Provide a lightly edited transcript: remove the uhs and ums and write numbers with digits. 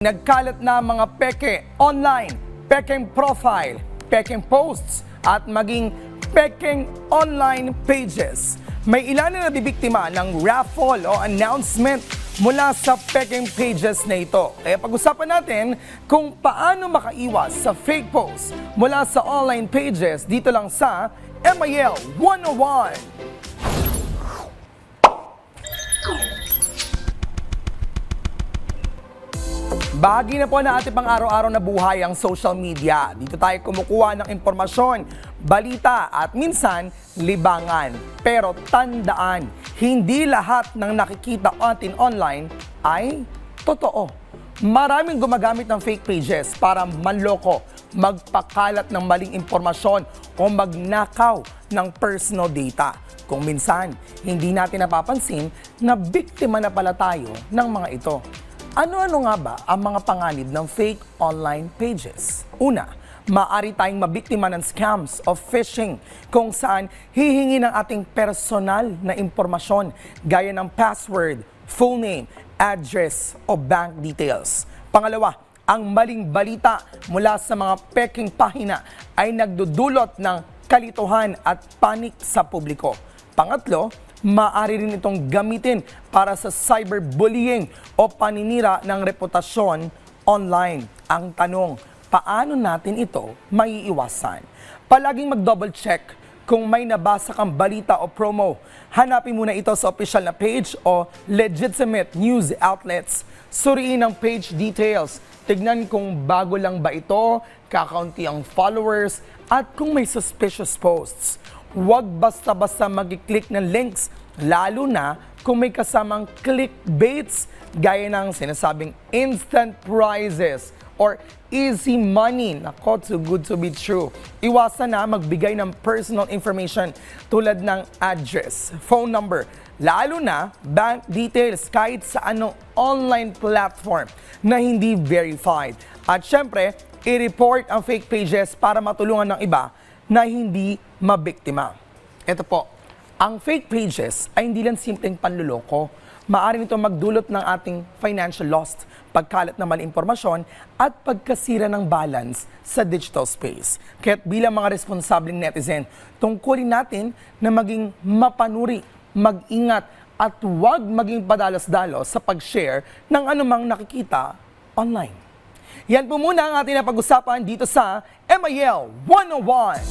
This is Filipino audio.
Nagkalat na mga peke online, pekeng profile, pekeng posts at maging pekeng online pages. May ilan na nabibiktima ng raffle o announcement mula sa pekeng pages na ito. Kaya pag-usapan natin kung paano makaiwas sa fake posts mula sa online pages dito lang sa MIL 101. Bahagi na po na ating pang-araw-araw na buhay ang social media. Dito tayo kumukuha ng impormasyon, balita at minsan libangan. Pero tandaan, hindi lahat ng nakikita natin online ay totoo. Maraming gumagamit ng fake pages para manloko, magpakalat ng maling impormasyon o magnakaw ng personal data. Kung minsan, hindi natin napapansin na biktima na pala tayo ng mga ito. Ano-ano nga ba ang mga panganib ng fake online pages? Una, maaari tayong mabiktima ng scams o phishing kung saan hihingi ng ating personal na impormasyon gaya ng password, full name, address o bank details. Pangalawa, ang maling balita mula sa mga peking pahina ay nagdudulot ng kalituhan at panik sa publiko. Pangatlo, maaari rin itong gamitin para sa cyberbullying o paninira ng reputasyon online. Ang tanong, paano natin ito maiiwasan? Palaging mag-double check kung may nabasa kang balita o promo. Hanapin muna ito sa official na page o legitimate news outlets. Suriin ang page details. Tignan kung bago lang ba ito, kakaunti ang followers, at kung may suspicious posts. Huwag basta-basta mag-click ng links, lalo na kung may kasamang clickbaits gaya ng sinasabing instant prizes or easy money. Nako, too good to be true. Iwasan na magbigay ng personal information tulad ng address, phone number, lalo na bank details kahit sa anong online platform na hindi verified. At syempre, i-report ang fake pages para matulungan ng iba na hindi mabiktima. Ito po, ang fake pages ay hindi lang simpleng panluloko. Maaari nito magdulot ng ating financial loss, pagkalat ng maling impormasyon at pagkasira ng balance sa digital space. Kaya't bilang mga responsableng netizen, tungkulin natin na maging mapanuri, mag-ingat at huwag maging padalos-dalos sa pag-share ng anumang nakikita online. Yan po muna ang ating napag-usapan dito sa MIL 101.